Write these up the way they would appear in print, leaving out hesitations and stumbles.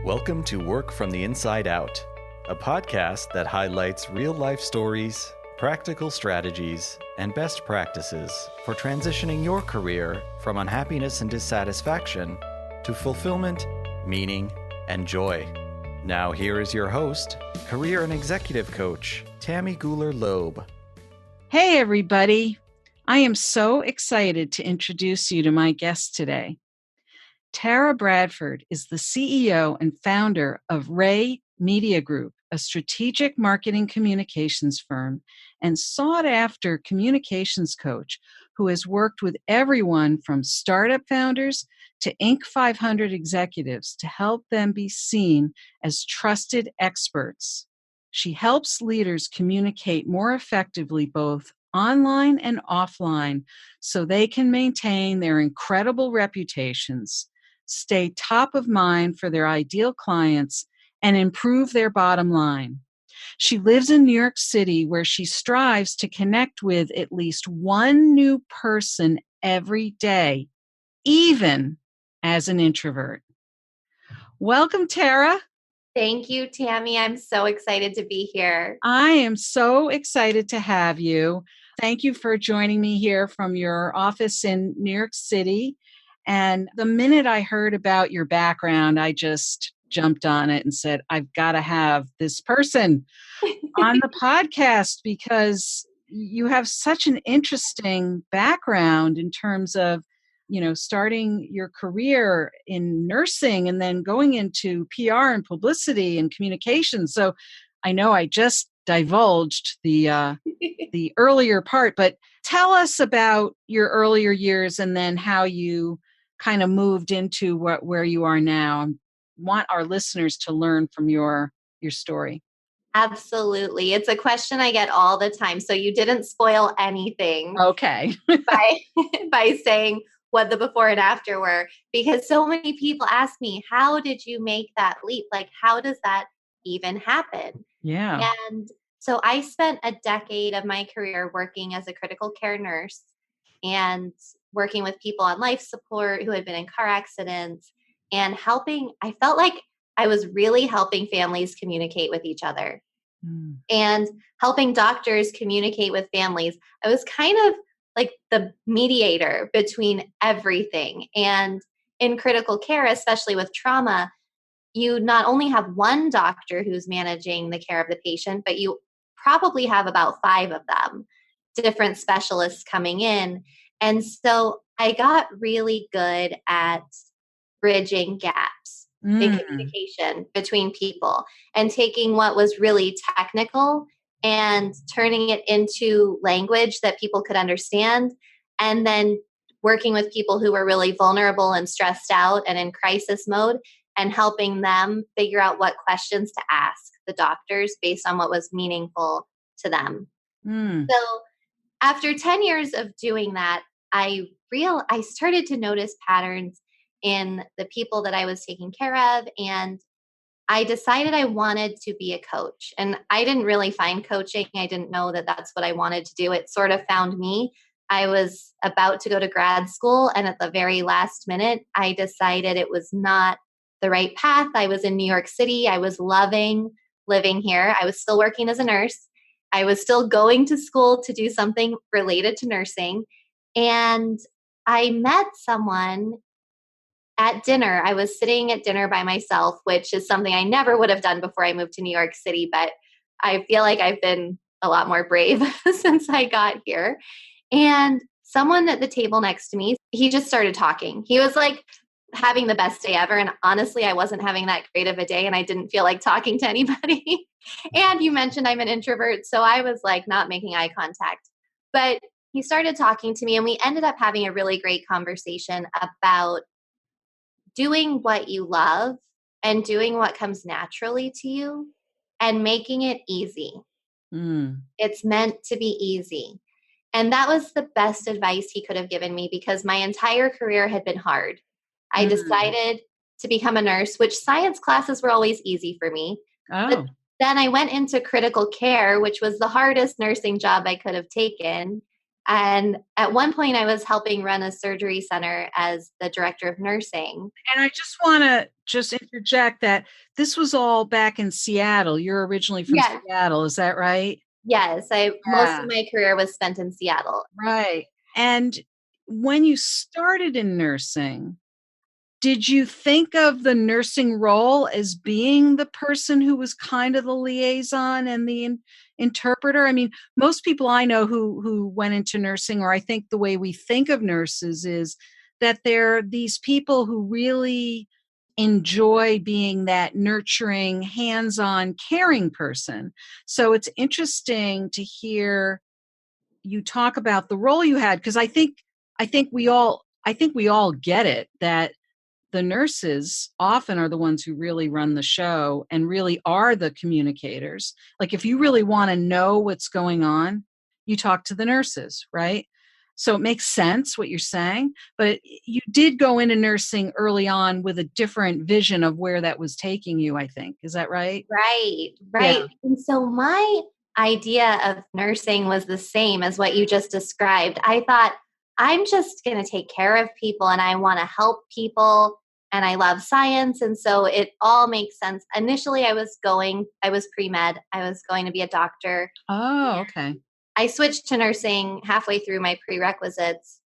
Welcome to Work from the Inside Out, a podcast that highlights real-life stories, practical strategies, and best practices for transitioning your career from unhappiness and dissatisfaction to fulfillment, meaning, and joy. Now here is your host, career and executive coach, Tammy Guler-Loeb. Hey, everybody. I am so excited to introduce you to my guest today. Tara Bradford is the CEO and founder of Ray Media Group, a strategic marketing communications firm and sought-after communications coach who has worked with everyone from startup founders to Inc. 500 executives to help them be seen as trusted experts. She helps leaders communicate more effectively both online and offline so they can maintain their incredible reputations, stay top of mind for their ideal clients, and improve their bottom line. She lives in New York City, where she strives to connect with at least one new person every day, even as an introvert. Welcome, Tara. Thank you, Tammy. I'm so excited to be here. I am so excited to have you. Thank you for joining me here from your office in New York City. And the minute I heard about your background, I just jumped on it and said, I've got to have this person on the podcast because you have such an interesting background in terms of, starting your career in nursing and then going into PR and publicity and communication. So I know I just divulged the earlier part, but tell us about your earlier years and then how you kind of moved into where you are now. I want our listeners to learn from your story. Absolutely. It's a question I get all the time. So you didn't spoil anything. Okay. by saying what the before and after were, because so many people ask me, how did you make that leap? Like, how does that even happen? Yeah. And so I spent a decade of my career working as a critical care nurse and working with people on life support who had been in car accidents and helping. I felt like I was really helping families communicate with each other and helping doctors communicate with families. I was kind of like the mediator between everything. And in critical care, especially with trauma, you not only have one doctor who's managing the care of the patient, but you probably have about 5 of them, different specialists coming in. And so I got really good at bridging gaps in communication between people and taking what was really technical and turning it into language that people could understand, and then working with people who were really vulnerable and stressed out and in crisis mode and helping them figure out what questions to ask the doctors based on what was meaningful to them. So after 10 years of doing that, I started to notice patterns in the people that I was taking care of, and I decided I wanted to be a coach. And I didn't really find coaching. I didn't know that that's what I wanted to do. It sort of found me. I was about to go to grad school, and at the very last minute, I decided it was not the right path. I was in New York City. I was loving living here. I was still working as a nurse. I was still going to school to do something related to nursing. And I met someone at dinner. I was sitting at dinner by myself, which is something I never would have done before I moved to New York City, but I feel like I've been a lot more brave since I got here. And someone at the table next to me, he just started talking. He was like having the best day ever. And honestly, I wasn't having that great of a day and I didn't feel like talking to anybody. And you mentioned I'm an introvert, so I was like not making eye contact. But he started talking to me and we ended up having a really great conversation about doing what you love and doing what comes naturally to you and making it easy. It's meant to be easy. And that was the best advice he could have given me because my entire career had been hard. I decided to become a nurse, which science classes were always easy for me. But then I went into critical care, which was the hardest nursing job I could have taken. And at one point, I was helping run a surgery center as the director of nursing. And I just want to just interject that this was all back in Seattle. You're originally from Yes. Seattle, is that right? Yes. Most of Yeah, my career was spent in Seattle. right. And when you started in nursing, did you think of the nursing role as being the person who was kind of the liaison and the interpreter? I mean, most people I know who went into nursing, or I think the way we think of nurses is that they're these people who really enjoy being that nurturing, hands-on, caring person. So it's interesting to hear you talk about the role you had, because I think we all get it that the nurses often are the ones who really run the show and really are the communicators. Like if you really want to know what's going on, you talk to the nurses, right? So it makes sense what you're saying, but you did go into nursing early on with a different vision of where that was taking you, I think. Is that right? Right. Yeah. Right. And so my idea of nursing was the same as what you just described. I thought, I'm just going to take care of people and I want to help people and I love science. And so it all makes sense. Initially, I was pre med, I was going to be a doctor. Oh, okay. I switched to nursing halfway through my prerequisites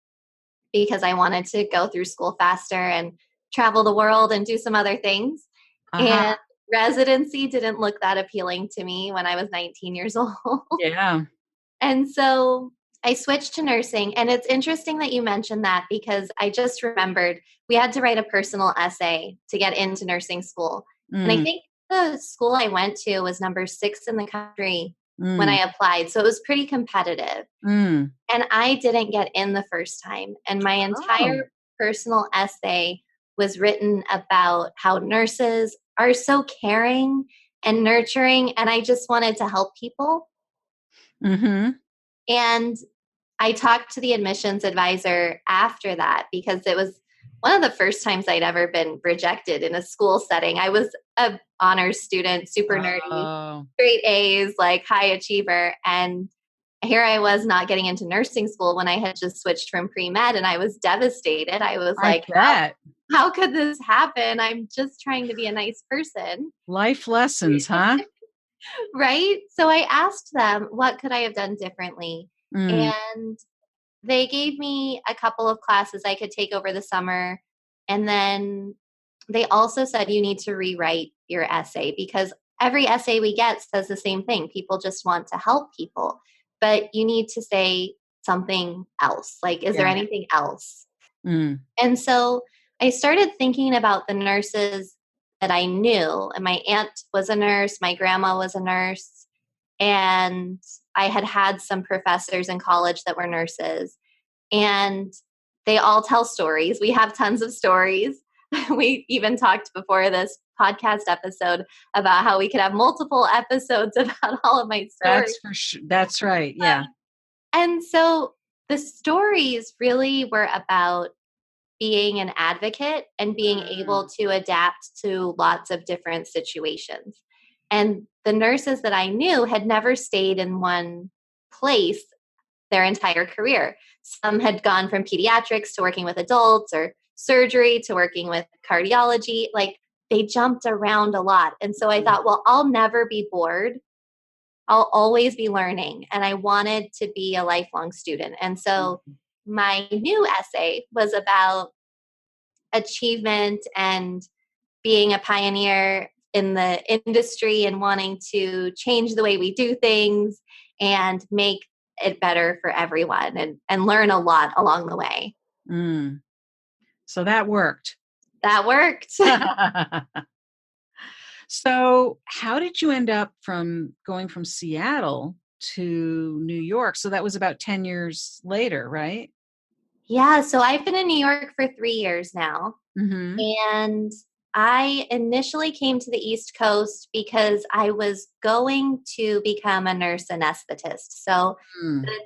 because I wanted to go through school faster and travel the world and do some other things. Uh-huh. And residency didn't look that appealing to me when I was 19 years old. Yeah. And so I switched to nursing. And it's interesting that you mentioned that because I just remembered we had to write a personal essay to get into nursing school. And I Mm, think the school I went to was number 6 in the country when mm, I applied. So it was pretty competitive. mm. And I didn't get in the first time. And my Oh. entire personal essay was written about how nurses are so caring and nurturing. And I just wanted to help people. Mm-hmm. And I talked to the admissions advisor after that because it was one of the first times I'd ever been rejected in a school setting. I was a honors student, super nerdy, Oh. straight A's, like high achiever. And here I was not getting into nursing school when I had just switched from pre-med and I was devastated. I was I like, bet. how could this happen? I'm just trying to be a nice person. Life lessons, huh? Right? So I asked them, what could I have done differently? Mm. And they gave me a couple of classes I could take over the summer. And then they also said you need to rewrite your essay because every essay we get says the same thing. People just want to help people, but you need to say something else. Like, is there Yeah. anything else? Mm. And so I started thinking about the nurses that I knew. And my aunt was a nurse, my grandma was a nurse, and I had had some professors in college that were nurses. And they all tell stories. We have tons of stories. We even talked before this podcast episode about how we could have multiple episodes about all of my stories. That's for sure. That's right. Yeah. And so the stories really were about being an advocate and being able Mm. to adapt to lots of different situations. And the nurses that I knew had never stayed in one place their entire career. Some had gone from pediatrics to working with adults or surgery to working with cardiology. Like they jumped around a lot. And so I thought, well, I'll never be bored. I'll always be learning. And I wanted to be a lifelong student. And so Mm. my new essay was about achievement and being a pioneer in the industry and wanting to change the way we do things and make it better for everyone and learn a lot along the way. Mm. So that worked. That worked. So, how did you end up from going from Seattle to New York? So that was about 10 years later, right? Yeah, so I've been in New York for 3 years now. Mhm. And I initially came to the East Coast because I was going to become a nurse anesthetist. So Mm. the,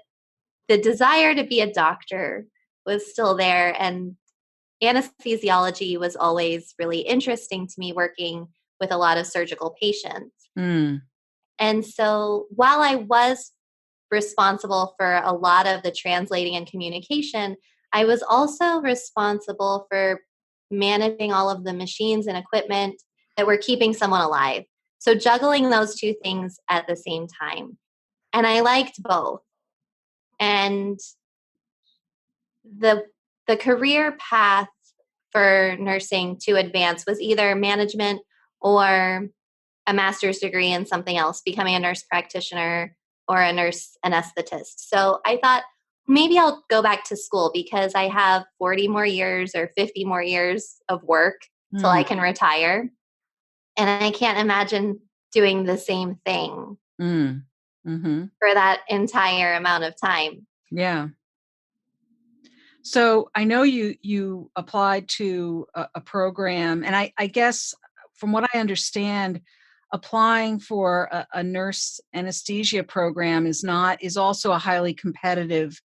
the desire to be a doctor was still there. And anesthesiology was always really interesting to me, working with a lot of surgical patients. Mm. And so while I was responsible for a lot of the translating and communication, I was also responsible for managing all of the machines and equipment that were keeping someone alive. So juggling those two things at the same time. And I liked both. And the career path for nursing to advance was either management or a master's degree in something else, becoming a nurse practitioner or a nurse anesthetist. So I thought maybe I'll go back to school because I have 40 more years or 50 more years of work till I can retire. And I can't imagine doing the same thing for that entire amount of time. Yeah. So I know you applied to a program, and I guess from what I understand, applying for a nurse anesthesia program is also a highly competitive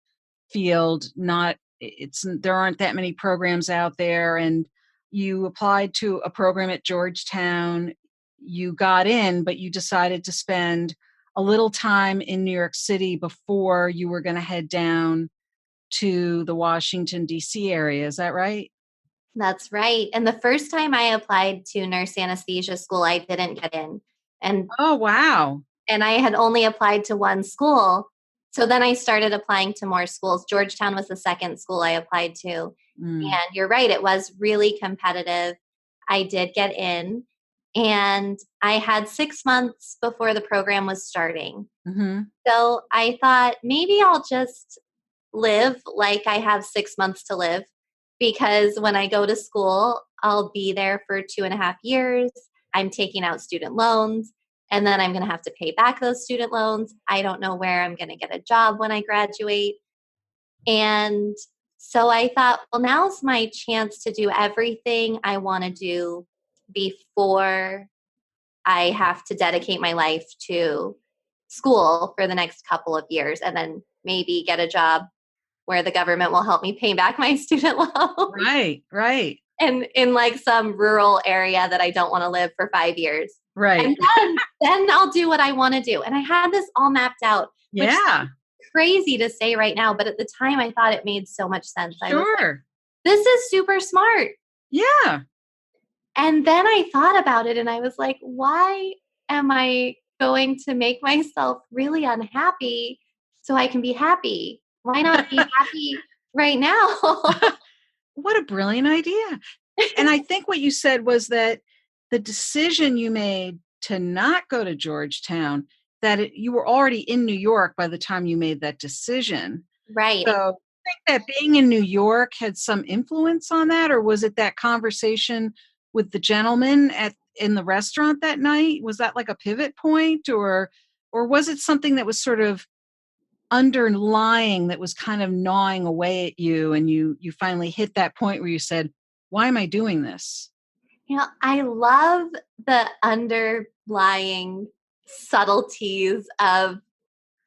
field. There aren't that many programs out there, and you applied to a program at Georgetown. You got in, but you decided to spend a little time in New York City before you were going to head down to the Washington, D.C. area. Is that right? That's right. And the first time I applied to nurse anesthesia school, I didn't get in. And oh, wow. And I had only applied to one school. So then I started applying to more schools. Georgetown was the second school I applied to. And you're right, it was really competitive. I did get in, and I had 6 months before the program was starting. So I thought maybe I'll just live like I have 6 months to live, because when I go to school, I'll be there for 2.5 years. I'm taking out student loans, and then I'm going to have to pay back those student loans. I don't know where I'm going to get a job when I graduate. And so I thought, well, now's my chance to do everything I want to do before I have to dedicate my life to school for the next couple of years, and then maybe get a job where the government will help me pay back my student loan. Right. And in like some rural area that I don't want to live for 5 years. Right. And then I'll do what I want to do. And I had this all mapped out. Which is crazy to say right now, but at the time I thought it made so much sense. Sure. I was like, this is super smart. Yeah. And then I thought about it and I was like, why am I going to make myself really unhappy so I can be happy? Why not be happy right now? What a brilliant idea. And I think what you said was that the decision you made to not go to Georgetown, you were already in New York by the time you made that decision. Right. So I think that being in New York had some influence on that, or was it that conversation with the gentleman in the restaurant that night? Was that like a pivot point, or was it something that was sort of underlying, that was kind of gnawing away at you, and you finally hit that point where you said, why am I doing this? I love the underlying subtleties of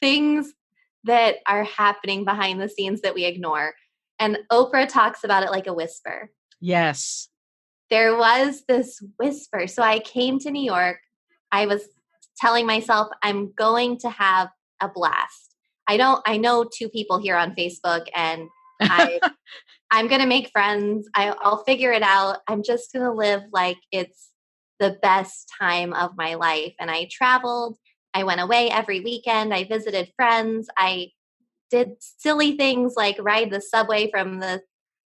things that are happening behind the scenes that we ignore. And Oprah talks about it like a whisper. Yes. There was this whisper. So I came to New York. I was telling myself, I'm going to have a blast. I know 2 people here on Facebook, and I'm going to make friends. I'll figure it out. I'm just going to live like it's the best time of my life. And I traveled. I went away every weekend. I visited friends. I did silly things like ride the subway from the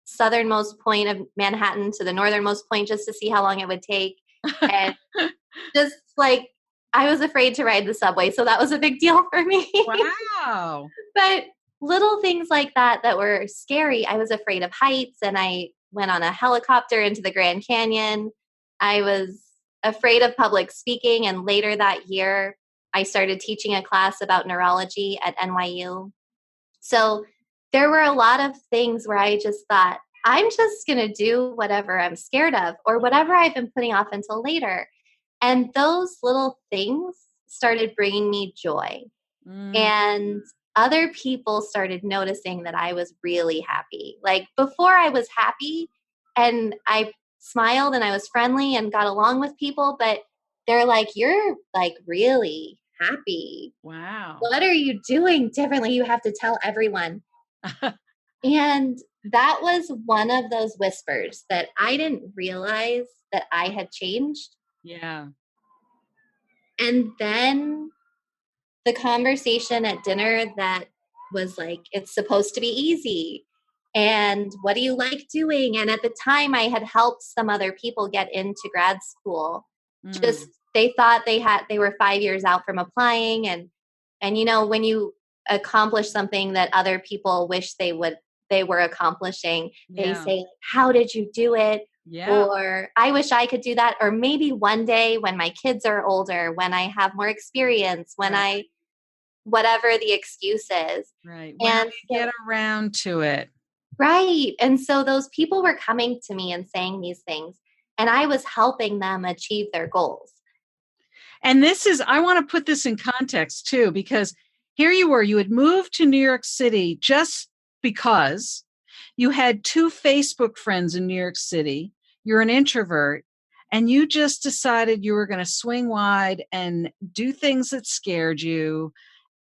southernmost point of Manhattan to the northernmost point just to see how long it would take. And just like, I was afraid to ride the subway. So that was a big deal for me. Wow. But little things like that were scary. I was afraid of heights, and I went on a helicopter into the Grand Canyon. I was afraid of public speaking. And later that year, I started teaching a class about neurology at NYU. So there were a lot of things where I just thought, I'm just going to do whatever I'm scared of, or whatever I've been putting off until later. And those little things started bringing me joy. And other people started noticing that I was really happy. Like before, I was happy and I smiled and I was friendly and got along with people, but they're like, you're like really happy. Wow. What are you doing differently? You have to tell everyone. And that was one of those whispers that I didn't realize that I had changed. Yeah. And then the conversation at dinner that was like, it's supposed to be easy. And what do you like doing? And at the time, I had helped some other people get into grad school. Just they thought they were 5 years out from applying, and when you accomplish something that other people wish they were accomplishing, they Yeah. say, "How did you do it?" Yeah. Or "I wish I could do that." Or maybe one day when my kids are older, when I have more experience, when Right. whatever the excuse is. Right. When And you so, get around to it. right. And so those people were coming to me and saying these things, and I was helping them achieve their goals. And I want to put this in context too, because here you were, you had moved to New York City just because you had 2 Facebook friends in New York City. You're an introvert, and you just decided you were going to swing wide and do things that scared you.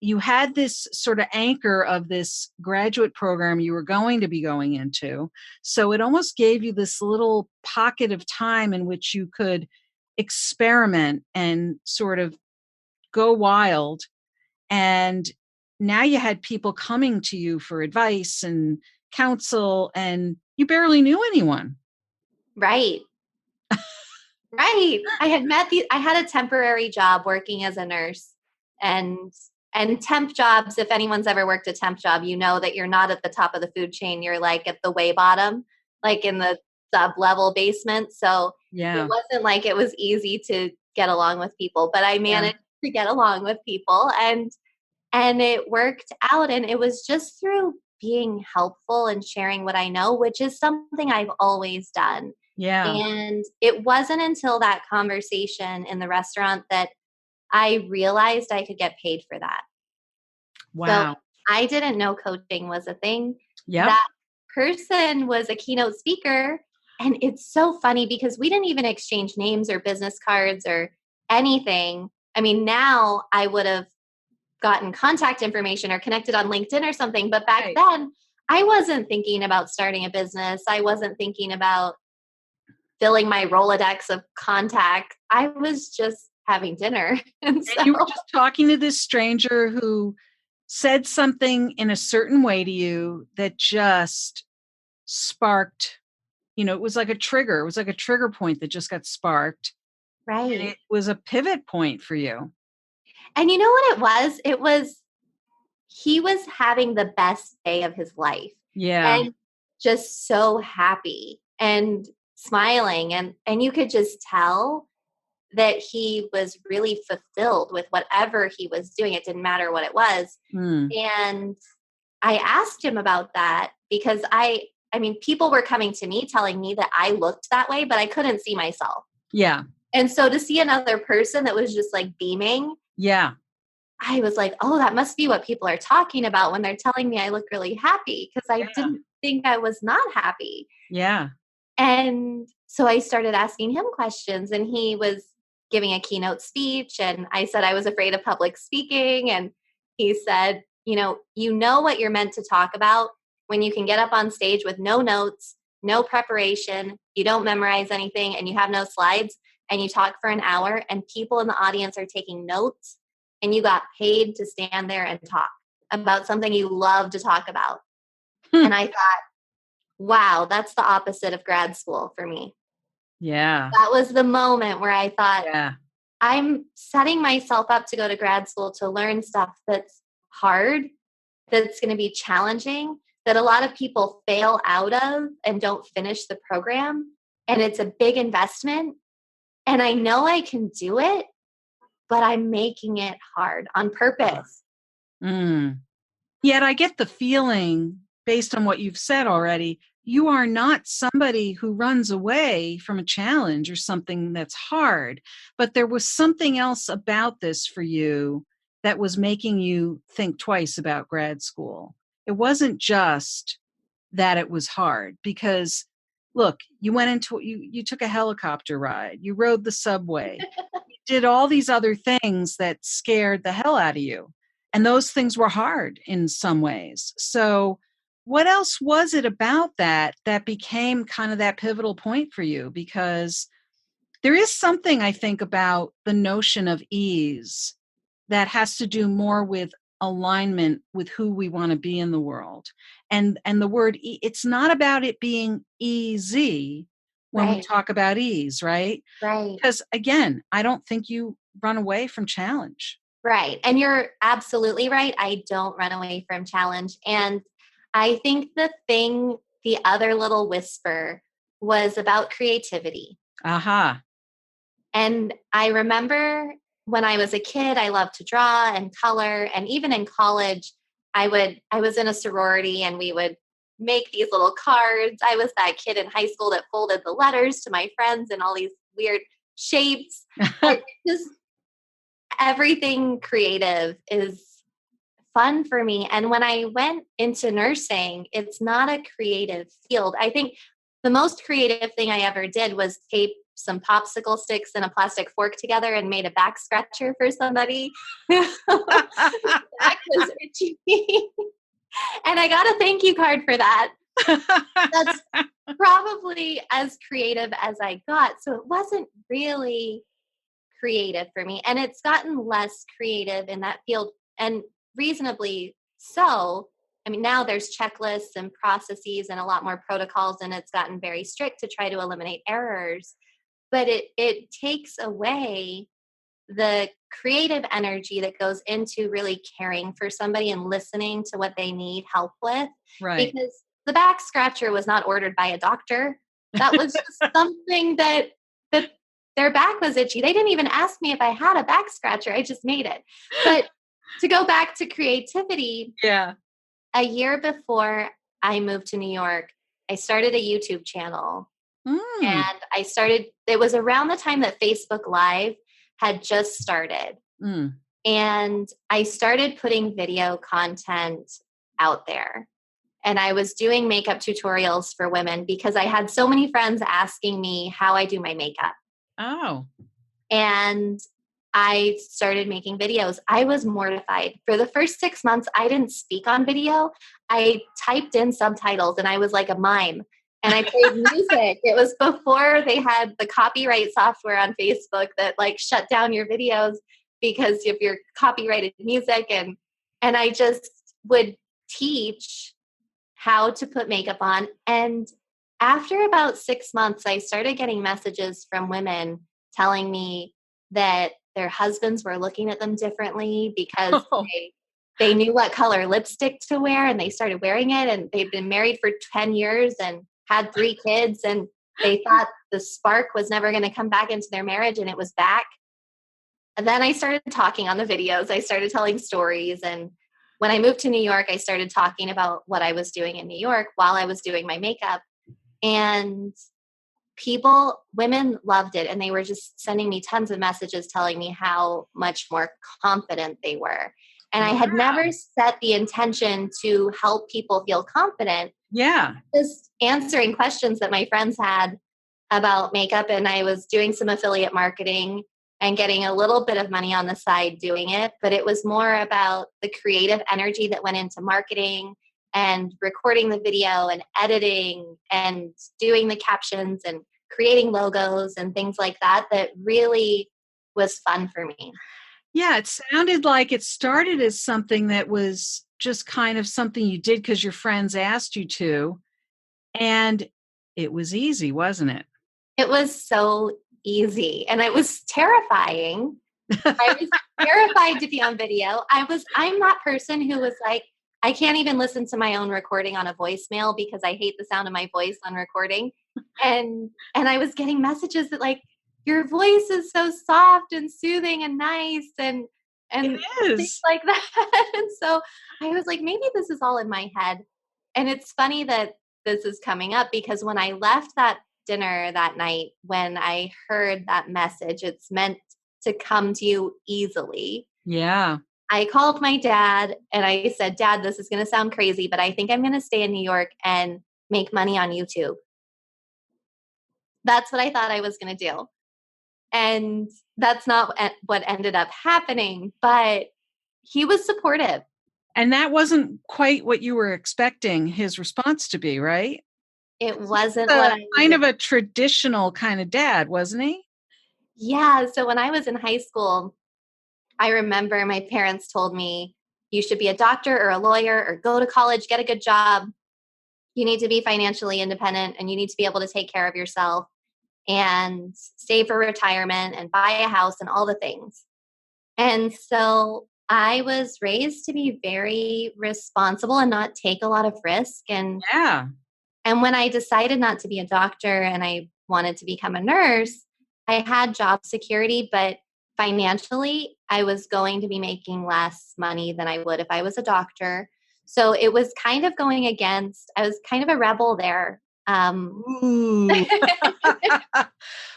You had this sort of anchor of this graduate program you were going to be going into. So it almost gave you this little pocket of time in which you could experiment and sort of go wild. And now you had people coming to you for advice and counsel, and you barely knew anyone. Right. Right. I had a temporary job working as a nurse, and temp jobs, if anyone's ever worked a temp job, you know that you're not at the top of the food chain. You're like at the way bottom, like in the sub-level basement. So it Yeah. wasn't like it was easy to get along with people, but I Yeah. managed to get along with people, and it worked out. And it was just through being helpful and sharing what I know, which is something I've always done. Yeah. And it wasn't until that conversation in the restaurant that I realized I could get paid for that. So Wow. I didn't know coaching was a thing. Yep. That person was a keynote speaker. And it's so funny because we didn't even exchange names or business cards or anything. I mean, now I would have gotten contact information or connected on LinkedIn or something. But back Right. then, I wasn't thinking about starting a business. I wasn't thinking about filling my Rolodex of contact. I was just having dinner. And And so, you were just talking to this stranger who said something in a certain way to you that just sparked, it was like a trigger. It was like a trigger point that just got sparked. And right. it was a pivot point for you. And you know what it was? He was having the best day of his life Yeah. and just so happy and smiling. And you could just tell that he was really fulfilled with whatever he was doing. It didn't matter what it was. Mm. And I asked him about that because I mean, people were coming to me telling me that I looked that way, but I couldn't see myself. Yeah. And so to see another person that was just like beaming, Yeah. I was like, oh, that must be what people are talking about when they're telling me I look really happy, because I Yeah. didn't think I was not happy. Yeah. And so I started asking him questions, and he was giving a keynote speech. And I said I was afraid of public speaking. And he said, you know what you're meant to talk about when you can get up on stage with no notes, no preparation, you don't memorize anything, and you have no slides, and you talk for an hour, and people in the audience are taking notes, and you got paid to stand there and talk about something you love to talk about. Hmm. And I thought, wow, that's the opposite of grad school for me. Yeah. That was the moment where I thought, Yeah. I'm setting myself up to go to grad school to learn stuff that's hard, that's going to be challenging, that a lot of people fail out of and don't finish the program. And it's a big investment. And I know I can do it, but I'm making it hard on purpose. Mm. Yet I get the feeling, based on what you've said already, you are not somebody who runs away from a challenge or something that's hard, but there was something else about this for you that was making you think twice about grad school. It wasn't just that it was hard, because look, you went into you took a helicopter ride, you rode the subway, did all these other things that scared the hell out of you. And those things were hard in some ways. So what else was it about that became kind of that pivotal point for you? Because there is something, I think, about the notion of ease that has to do more with alignment with who we want to be in the world. And the word it's not about it being easy when we Right. talk about ease, right? Right. Because again, I don't think you run away from challenge. Right. And you're absolutely right. I don't run away from challenge. And I think the other little whisper was about creativity. Aha. And I remember when I was a kid, I loved to draw and color. And even in college, I was in a sorority and we would make these little cards. I was that kid in high school that folded the letters to my friends in all these weird shapes. It just everything creative is fun for me. And when I went into nursing, it's not a creative field. I think the most creative thing I ever did was tape some popsicle sticks and a plastic fork together and made a back scratcher for somebody. Back was itchy. And I got a thank you card for that. That's probably as creative as I got. So it wasn't really creative for me. And it's gotten less creative in that field, and reasonably so. I mean, now there's checklists and processes and a lot more protocols, and it's gotten very strict to try to eliminate errors. But it takes away the creative energy that goes into really caring for somebody and listening to what they need help with. Right. Because the back scratcher was not ordered by a doctor. That was just something that their back was itchy. They didn't even ask me if I had a back scratcher. I just made it. But to go back to creativity, Yeah. a year before I moved to New York, I started a YouTube channel. And it was around the time that Facebook Live had just started. And I started putting video content out there. And I was doing makeup tutorials for women because I had so many friends asking me how I do my makeup. Oh. And I started making videos. I was mortified. For the first 6 months, I didn't speak on video. I typed in subtitles and I was like a mime. And I played music. It was before they had the copyright software on Facebook that like shut down your videos because of your copyrighted music. And I just would teach how to put makeup on. And after about 6 months, I started getting messages from women telling me that their husbands were looking at them differently because they knew what color lipstick to wear and they started wearing it, and they've been married for 10 years and had 3 kids, and they thought the spark was never going to come back into their marriage, and it was back. And then I started talking on the videos. I started telling stories. And when I moved to New York, I started talking about what I was doing in New York while I was doing my makeup. And women loved it. And they were just sending me tons of messages telling me how much more confident they were. And I had never set the intention to help people feel confident. Yeah. Just answering questions that my friends had about makeup. And I was doing some affiliate marketing and getting a little bit of money on the side doing it. But it was more about the creative energy that went into marketing and recording the video and editing and doing the captions and creating logos and things like that, that really was fun for me. Yeah, it sounded like it started as something that was just kind of something you did because your friends asked you to. And it was easy, wasn't it? It was so easy. And it was terrifying. I was terrified to be on video. I'm that person who was like, I can't even listen to my own recording on a voicemail because I hate the sound of my voice on recording. And I was getting messages that like, your voice is so soft and soothing and nice and things like that. And so I was like, maybe this is all in my head. And it's funny that this is coming up because when I left that dinner that night, when I heard that message, it's meant to come to you easily. Yeah. I called my dad and I said, Dad, this is going to sound crazy, but I think I'm going to stay in New York and make money on YouTube. That's what I thought I was going to do. And that's not what ended up happening, but he was supportive. And that wasn't quite what you were expecting his response to be, right? It wasn't what I was kind of a traditional kind of dad, wasn't he? Yeah. So when I was in high school, I remember my parents told me, you should be a doctor or a lawyer or go to college, get a good job. You need to be financially independent and you need to be able to take care of yourself and save for retirement and buy a house and all the things. And so I was raised to be very responsible and not take a lot of risk. Yeah. And when I decided not to be a doctor and I wanted to become a nurse, I had job security, but financially, I was going to be making less money than I would if I was a doctor. So it was kind of going against, I was kind of a rebel there. Ooh.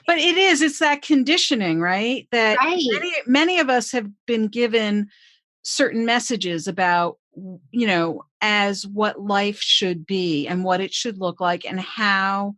But it's that conditioning, right? That Right. many of us have been given certain messages about, as what life should be and what it should look like and how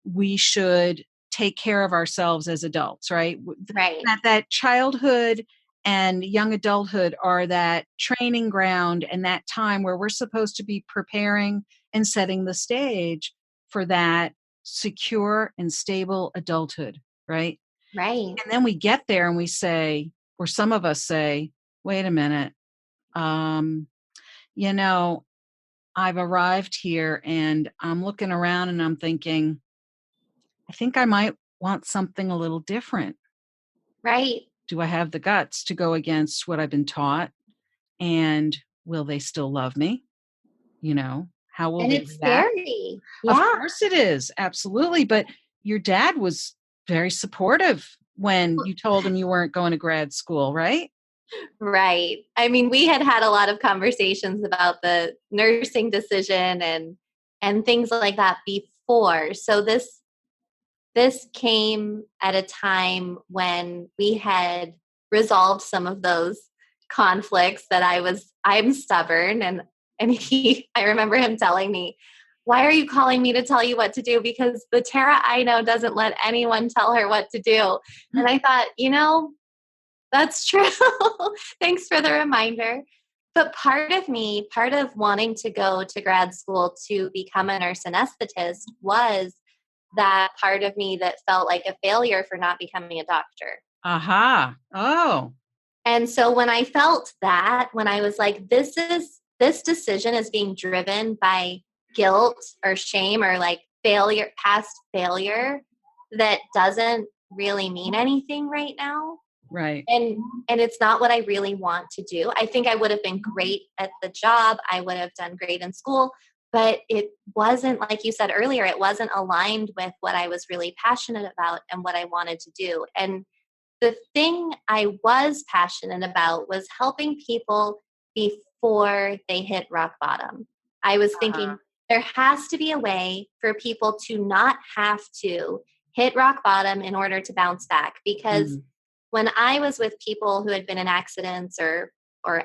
we should take care of ourselves as adults, right? Right. That childhood and young adulthood are that training ground and that time where we're supposed to be preparing and setting the stage for that secure and stable adulthood, right? Right. And then we get there and we say, or some of us say, wait a minute, um, I've arrived here and I'm looking around and I'm thinking, I think I might want something a little different. Right. Do I have the guts to go against what I've been taught? And will they still love me? How will And they it's react? scary. Of Yeah. course it is. Absolutely. But your dad was very supportive when you told him you weren't going to grad school, right? Right. I mean, we had a lot of conversations about the nursing decision and things like that before. So this came at a time when we had resolved some of those conflicts that I'm stubborn and I remember him telling me, why are you calling me to tell you what to do? Because the Tara I know doesn't let anyone tell her what to do. And I thought, that's true. Thanks for the reminder. But part of wanting to go to grad school to become a nurse anesthetist was that part of me that felt like a failure for not becoming a doctor. Aha. Oh. And so when I felt that, when I was like, this decision is being driven by guilt or shame or like failure, past failure that doesn't really mean anything right now. Right. And it's not what I really want to do. I think I would have been great at the job. I would have done great in school, but it wasn't, like you said earlier, it wasn't aligned with what I was really passionate about and what I wanted to do. And the thing I was passionate about was helping people before they hit rock bottom. I was thinking there has to be a way for people to not have to hit rock bottom in order to bounce back, because when I was with people who had been in accidents or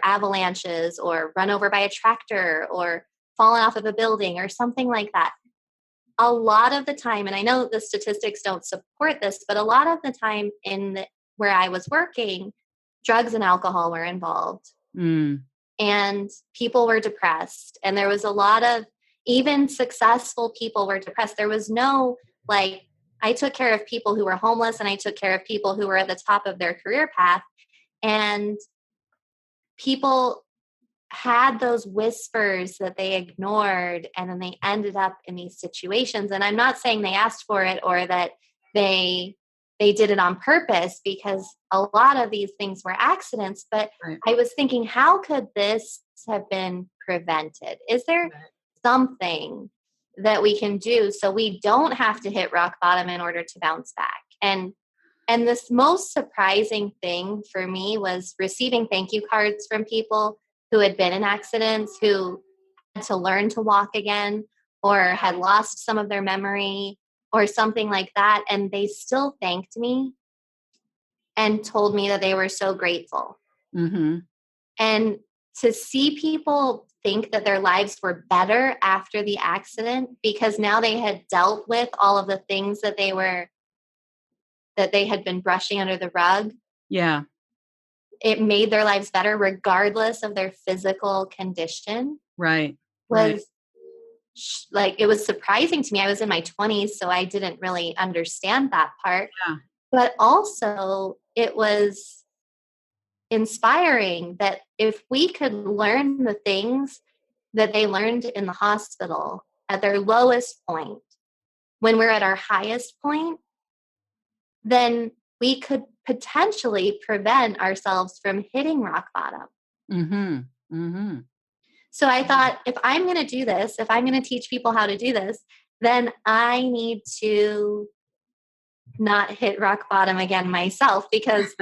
avalanches or run over by a tractor or fallen off of a building or something like that, a lot of the time, and I know the statistics don't support this, but a lot of the time where I was working, drugs and alcohol were involved. And people were depressed. And there was a lot of, even successful people were depressed. There was no, like, I took care of people who were homeless and I took care of people who were at the top of their career path. And people had those whispers that they ignored, and then they ended up in these situations. And I'm not saying they asked for it or that they did it on purpose, because a lot of these things were accidents. But I was thinking, how could this have been prevented? Is there something that we can do so we don't have to hit rock bottom in order to bounce back? And this most surprising thing for me was receiving thank you cards from people who had been in accidents, who had to learn to walk again or had lost some of their memory or something like that. And they still thanked me and told me that they were so grateful. And to see people think that their lives were better after the accident because now they had dealt with all of the things that they were that they had been brushing under the rug, Yeah. it made their lives better regardless of their physical condition, Right. Right. was like, it was surprising to me. I was in my 20s, so I didn't really understand that part. Yeah. But also, it was inspiring that if we could learn the things that they learned in the hospital at their lowest point, when we're at our highest point, then we could potentially prevent ourselves from hitting rock bottom. Mm-hmm. Mm-hmm. So I thought, if I'm going to do this, if I'm going to teach people how to do this, then I need to not hit rock bottom again myself, because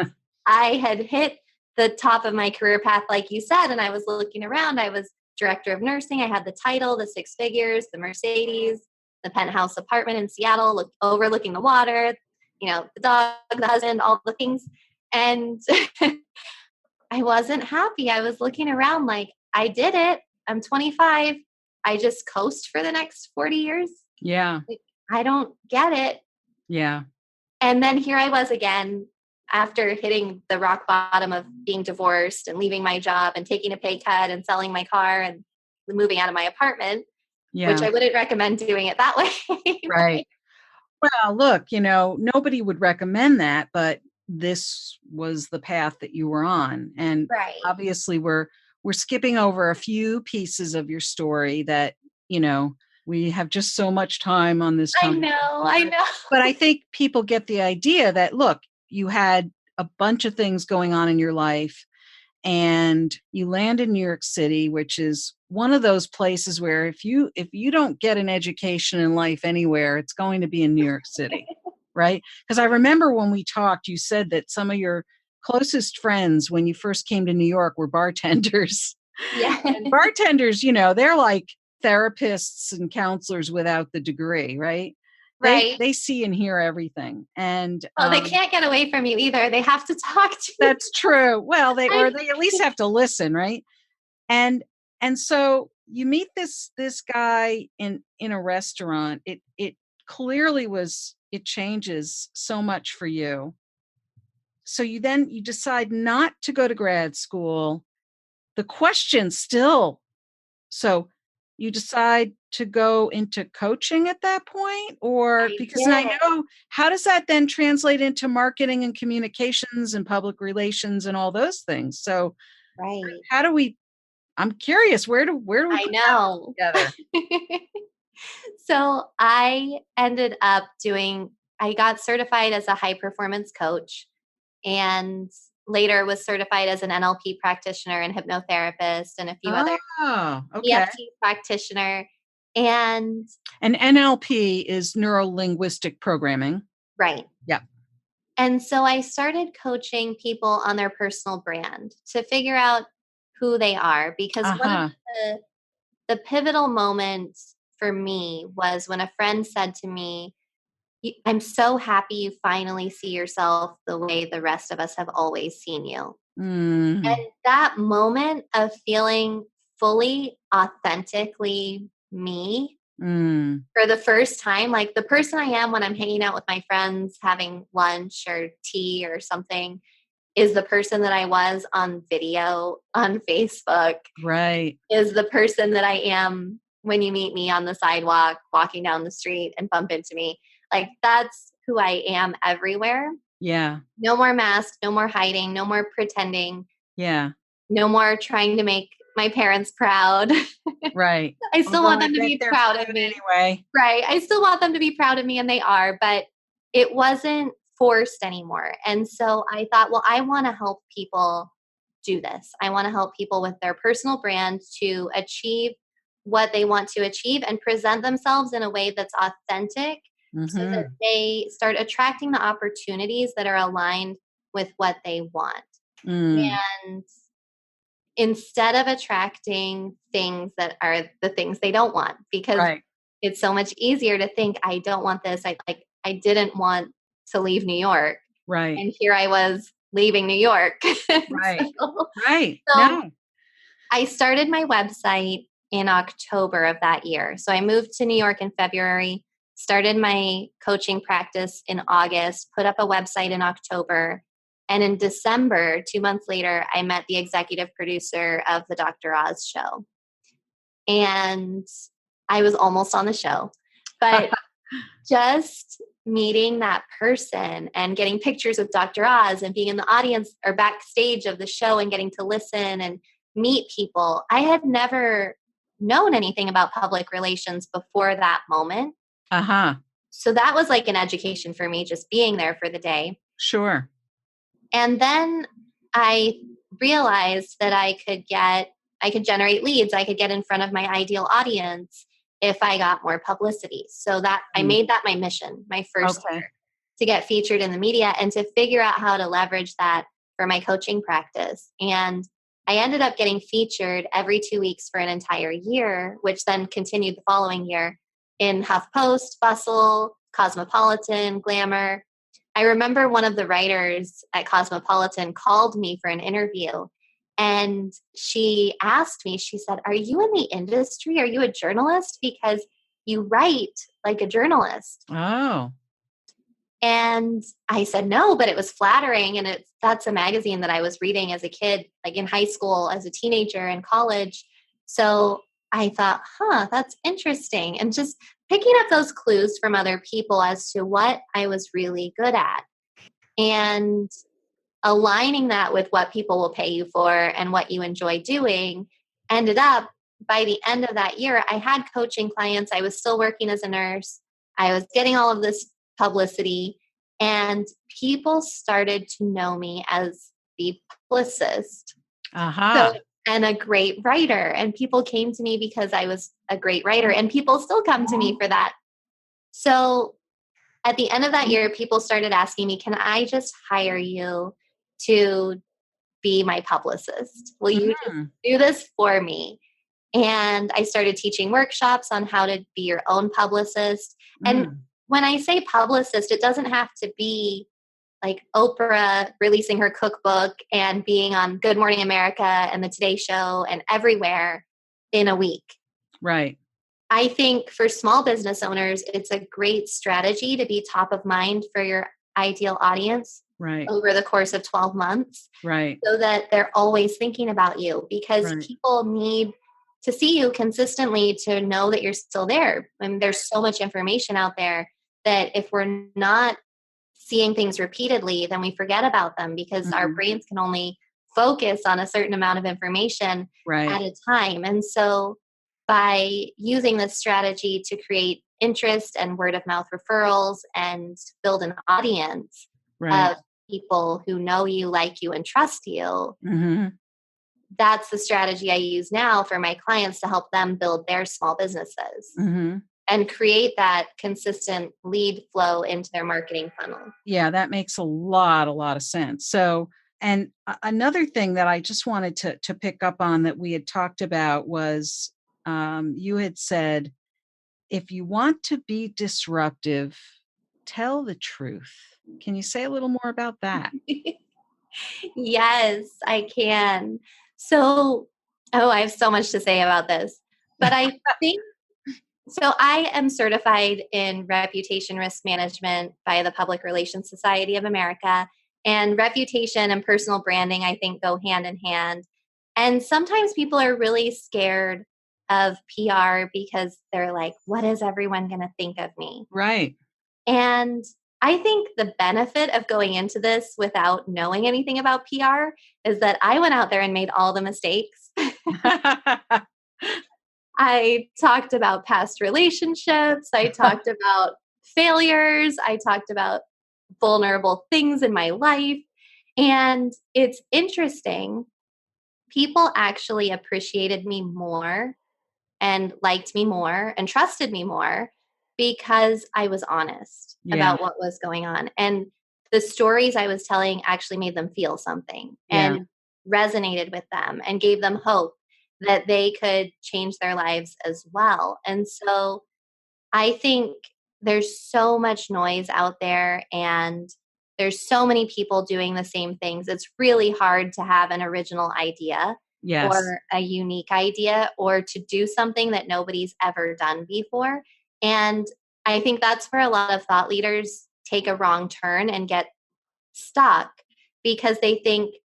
I had hit the top of my career path, like you said, and I was looking around. I was director of nursing. I had the title, the 6 figures, the Mercedes, the penthouse apartment in Seattle, overlooking the water, the dog, the husband, all the things. And I wasn't happy. I was looking around like, I did it. I'm 25. I just coast for the next 40 years. Yeah. Like, I don't get it. Yeah. And then here I was again, after hitting the rock bottom of being divorced and leaving my job and taking a pay cut and selling my car and moving out of my apartment, which I wouldn't recommend doing it that way. Right. Well, look, nobody would recommend that, but this was the path that you were on. And Right. obviously we're skipping over a few pieces of your story that, we have just so much time on this conversation. I know. But I think people get the idea that, look, you had a bunch of things going on in your life and you land in New York City, which is one of those places where if you don't get an education in life anywhere, it's going to be in New York City, right? Because I remember when we talked, you said that some of your closest friends when you first came to New York were bartenders. Yeah. And bartenders, they're like therapists and counselors without the degree, right? Right. They see and hear everything. And they can't get away from you either. They have to talk to you. That's true. Well, they at least have to listen, right? And so you meet this guy in a restaurant. It clearly it changes so much for you. So you decide not to go to grad school. The question still, so you decide to go into coaching at that point, or because I know, how does that then translate into marketing and communications and public relations and all those things? So right. How do we, I'm curious, where do we I know. together? So I ended up I got certified as a high performance coach, and later was certified as an NLP practitioner and hypnotherapist and a few other EFT practitioner. And NLP is neuro-linguistic programming. Right. Yeah. And so I started coaching people on their personal brand to figure out who they are, because one of the pivotal moments for me was when a friend said to me, I'm so happy you finally see yourself the way the rest of us have always seen you. Mm. And that moment of feeling fully, authentically me for the first time, like the person I am when I'm hanging out with my friends, having lunch or tea or something, is the person that I was on video on Facebook. Right. Is the person that I am when you meet me on the sidewalk, walking down the street and bump into me. Like, that's who I am everywhere. Yeah. No more mask, no more hiding, no more pretending. Yeah. No more trying to make my parents proud. Right. I still want them to be proud of me. Anyway. Right. I still want them to be proud of me, and they are, but it wasn't forced anymore. And so I thought, well, I want to help people do this. I want to help people with their personal brand to achieve what they want to achieve and present themselves in a way that's authentic, so that they start attracting the opportunities that are aligned with what they want. And instead of attracting things that are the things they don't want, because it's so much easier to think, I don't want this. I didn't want to leave New York. Right. And here I was leaving New York. Right. So I started my website in October of that year. So I moved to New York in February, started my coaching practice in August, put up a website in October. And in December, 2 months later, I met the executive producer of the Dr. Oz show. And I was almost on the show. But just meeting that person and getting pictures with Dr. Oz and being in the audience or backstage of the show and getting to listen and meet people, I had never known anything about public relations before that moment. Uh-huh. So that was like an education for me, just being there for the day. Sure. And then I realized that I could generate leads. I could get in front of my ideal audience if I got more publicity. So that I made that my mission, my first year, to get featured in the media and to figure out how to leverage that for my coaching practice. And I ended up getting featured every 2 weeks for an entire year, which then continued the following year in HuffPost, Bustle, Cosmopolitan, Glamour. I remember one of the writers at Cosmopolitan called me for an interview, and she asked me, she said, "Are you in the industry? Are you a journalist? Because you write like a journalist." Oh. And I said, "No," but it was flattering. And that's a magazine that I was reading as a kid, like in high school, as a teenager, in college. So I thought, that's interesting. And just picking up those clues from other people as to what I was really good at and aligning that with what people will pay you for and what you enjoy doing, ended up, by the end of that year, I had coaching clients. I was still working as a nurse. I was getting all of this publicity, and people started to know me as the publicist. Uh-huh. And a great writer. And people came to me because I was a great writer, and people still come to me for that. So at the end of that year, people started asking me, "Can I just hire you to be my publicist? Will you just do this for me?" And I started teaching workshops on how to be your own publicist. And when I say publicist, it doesn't have to be like Oprah releasing her cookbook and being on Good Morning America and the Today Show and everywhere in a week. Right. I think for small business owners, it's a great strategy to be top of mind for your ideal audience over the course of 12 months. Right. So that they're always thinking about you, because people need to see you consistently to know that you're still there. I mean, there's so much information out there that if we're not seeing things repeatedly, then we forget about them, because our brains can only focus on a certain amount of information at a time. And so by using this strategy to create interest and word of mouth referrals and build an audience of people who know you, like you, and trust you, that's the strategy I use now for my clients to help them build their small businesses and create that consistent lead flow into their marketing funnel. Yeah, that makes a lot of sense. So, and another thing that I just wanted to pick up on that we had talked about was you had said, if you want to be disruptive, tell the truth. Can you say a little more about that? Yes, I can. So, I have so much to say about this, but I think, so I am certified in reputation risk management by the Public Relations Society of America, and reputation and personal branding, I think, go hand in hand. And sometimes people are really scared of PR because they're like, what is everyone going to think of me? Right. And I think the benefit of going into this without knowing anything about PR is that I went out there and made all the mistakes. I talked about past relationships. I talked about failures. I talked about vulnerable things in my life. And it's interesting. People actually appreciated me more and liked me more and trusted me more because I was honest about what was going on. And the stories I was telling actually made them feel something and resonated with them and gave them hope that they could change their lives as well. And so I think there's so much noise out there, and there's so many people doing the same things. It's really hard to have an original idea or a unique idea, or to do something that nobody's ever done before. And I think that's where a lot of thought leaders take a wrong turn and get stuck because they think,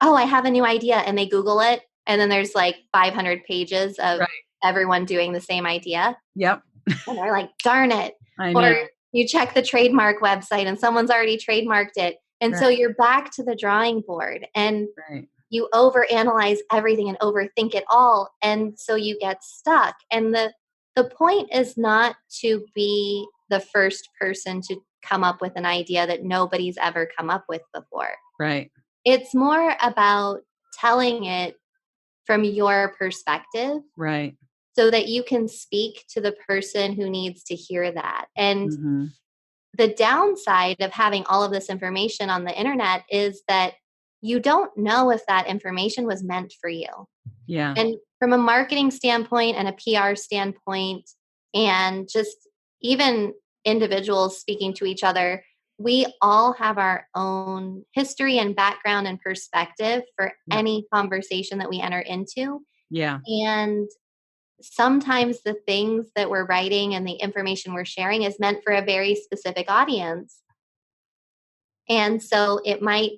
oh, I have a new idea, and they Google it. And then there's like 500 pages of Right. everyone doing the same idea. Yep. And they're like, darn it. I Or know. you check the trademark website and someone's already trademarked it. And so Right. you're back to the drawing board and Right. you overanalyze everything and overthink it all. And so you get stuck. And the point is not to be the first person to come up with an idea that nobody's ever come up with before. Right. It's more about telling it from your perspective Right. so that you can speak to the person who needs to hear that. And Mm-hmm. the downside of having all of this information on the internet is that you don't know if that information was meant for you. Yeah. And from a marketing standpoint and a PR standpoint, and just even individuals speaking to each other, we all have our own history and background and perspective for Yep. any conversation that we enter into. Yeah. And sometimes the things that we're writing and the information we're sharing is meant for a very specific audience. And so it might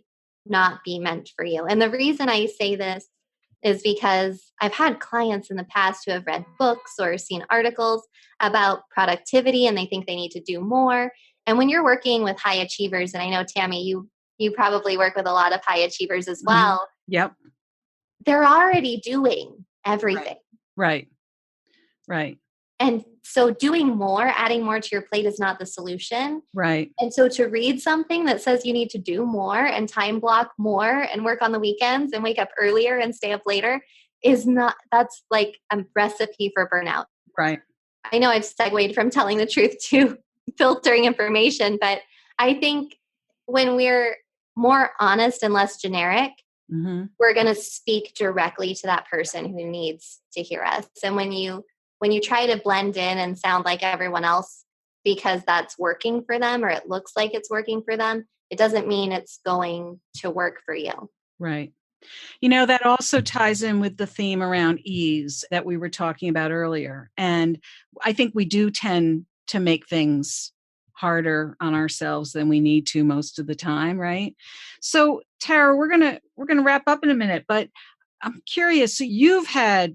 not be meant for you. And the reason I say this is because I've had clients in the past who have read books or seen articles about productivity and they think they need to do more. And when you're working with high achievers, and I know Tammy, you probably work with a lot of high achievers as well, Mm-hmm. Yep. they're already doing everything. Right. Right. And so doing more, adding more to your plate is not the solution. Right. And so to read something that says you need to do more and time block more and work on the weekends and wake up earlier and stay up later is not, that's like a recipe for burnout. Right. I know I've segued from telling the truth to filtering information, but I think when we're more honest and less generic, Mm-hmm. we're going to speak directly to that person who needs to hear us. And when you try to blend in and sound like everyone else because that's working for them or it looks like it's working for them, it doesn't mean it's going to work for you. Right. That also ties in with the theme around ease that we were talking about earlier. And I think we do tend to make things harder on ourselves than we need to most of the time, right? So, Tara, we're going to wrap up in a minute, but I'm curious, so you've had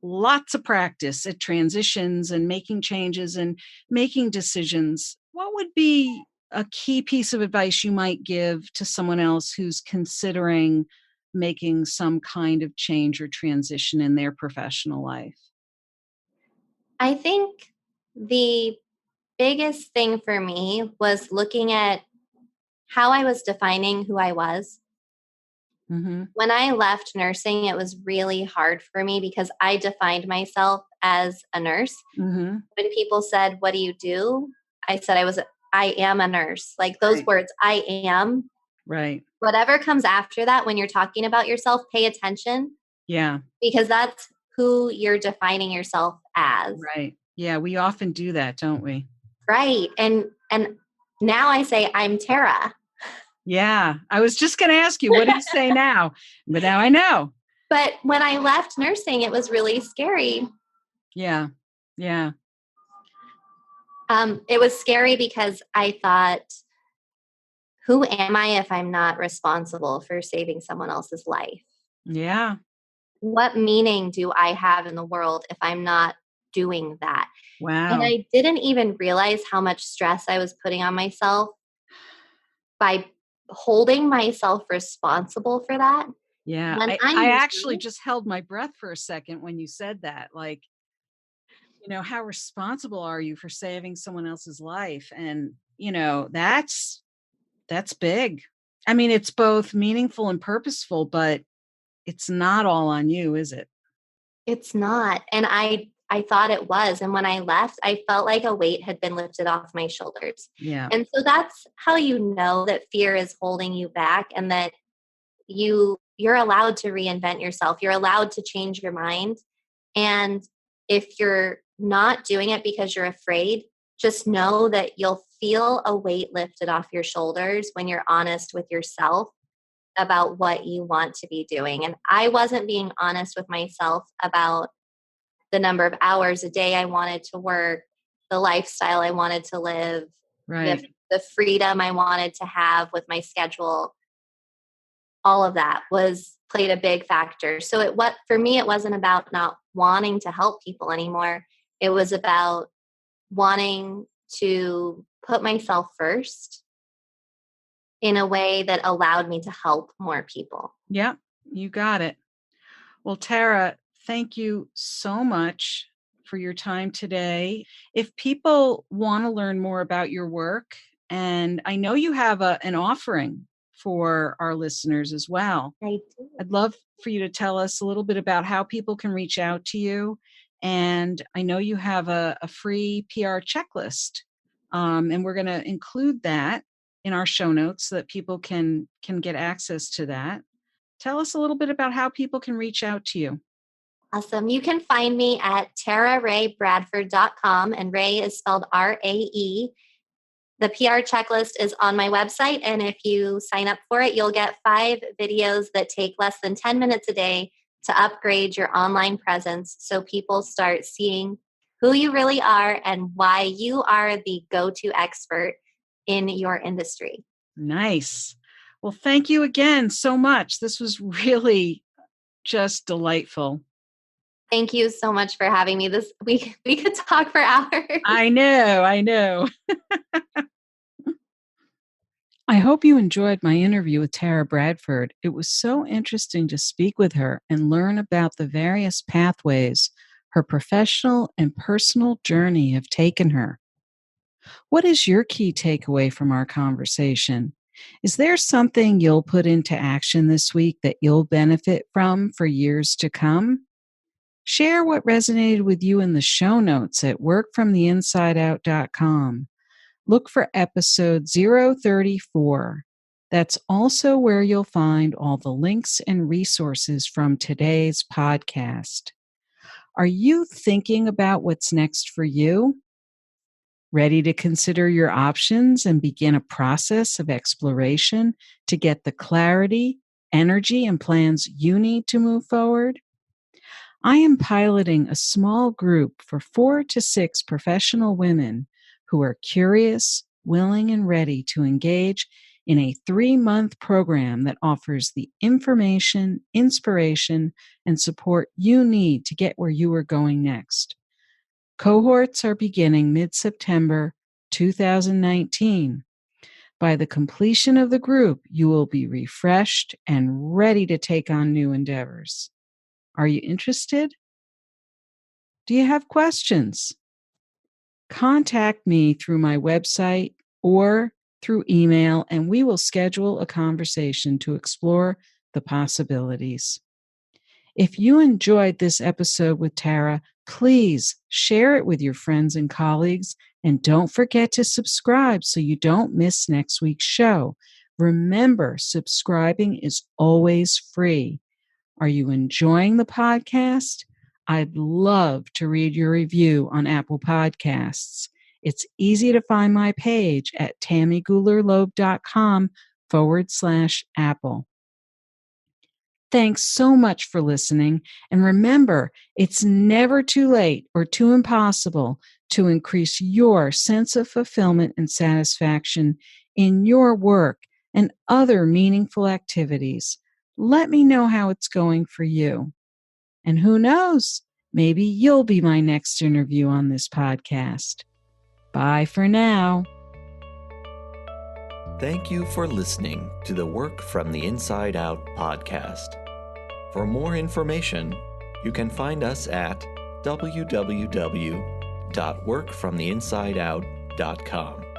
lots of practice at transitions and making changes and making decisions. What would be a key piece of advice you might give to someone else who's considering making some kind of change or transition in their professional life? I think the biggest thing for me was looking at how I was defining who I was. Mm-hmm. When I left nursing, it was really hard for me because I defined myself as a nurse. Mm-hmm. When people said, "What do you do?" I said I am a nurse. Like those Right. words, I am. Right. Whatever comes after that, when you're talking about yourself, pay attention Yeah. because that's who you're defining yourself as. Right. Yeah. We often do that, don't we? Right. And now I say I'm Tara. Yeah. I was just going to ask you, what do you say now? But now I know. But when I left nursing, it was really scary. Yeah. Yeah. It was scary because I thought, who am I if I'm not responsible for saving someone else's life? Yeah. What meaning do I have in the world if I'm not doing that? And Wow. I didn't even realize how much stress I was putting on myself by holding myself responsible for that. Yeah. When I knew, actually just held my breath for a second when you said that. Like, how responsible are you for saving someone else's life? And, that's big. I mean, it's both meaningful and purposeful, but it's not all on you, is it? it's not. And I thought it was. And when I left, I felt like a weight had been lifted off my shoulders. Yeah. And so that's how you know that fear is holding you back and that you're allowed to reinvent yourself. You're allowed to change your mind. And if you're not doing it because you're afraid, just know that you'll feel a weight lifted off your shoulders when you're honest with yourself about what you want to be doing. And I wasn't being honest with myself about the number of hours a day I wanted to work the lifestyle I wanted to live, Right. the freedom I wanted to have with my schedule, all of that played a big factor. So for me, it wasn't about not wanting to help people anymore. It was about wanting to put myself first in a way that allowed me to help more people. Yeah, you got it. Well, Tara, thank you so much for your time today. If people want to learn more about your work, and I know you have an offering for our listeners as well, I do. I'd love for you to tell us a little bit about how people can reach out to you. And I know you have a free PR checklist, and we're going to include that in our show notes so that people can get access to that. Tell us a little bit about how people can reach out to you. Awesome. You can find me at TaraRayBradford.com, and Ray is spelled R-A-E. The PR checklist is on my website, and if you sign up for it, you'll get 5 videos that take less than 10 minutes a day to upgrade your online presence so people start seeing who you really are and why you are the go-to expert in your industry. Nice. Well, thank you again so much. This was really just delightful. Thank you so much for having me. We could talk for hours. I know. I hope you enjoyed my interview with Tara Bradford. It was so interesting to speak with her and learn about the various pathways her professional and personal journey have taken her. What is your key takeaway from our conversation? Is there something you'll put into action this week that you'll benefit from for years to come? Share what resonated with you in the show notes at workfromtheinsideout.com. Look for episode 034. That's also where you'll find all the links and resources from today's podcast. Are you thinking about what's next for you? Ready to consider your options and begin a process of exploration to get the clarity, energy, and plans you need to move forward? I am piloting a small group for 4 to 6 professional women who are curious, willing, and ready to engage in a 3-month program that offers the information, inspiration, and support you need to get where you are going next. Cohorts are beginning mid-September 2019. By the completion of the group, you will be refreshed and ready to take on new endeavors. Are you interested? Do you have questions? Contact me through my website or through email, and we will schedule a conversation to explore the possibilities. If you enjoyed this episode with Tara, please share it with your friends and colleagues, and don't forget to subscribe so you don't miss next week's show. Remember, subscribing is always free. Are you enjoying the podcast? I'd love to read your review on Apple Podcasts. It's easy to find my page at tammygulerloeb.com/Apple. Thanks so much for listening. And remember, it's never too late or too impossible to increase your sense of fulfillment and satisfaction in your work and other meaningful activities. Let me know how it's going for you. And who knows, maybe you'll be my next interview on this podcast. Bye for now. Thank you for listening to the Work from the Inside Out podcast. For more information, you can find us at www.workfromtheinsideout.com.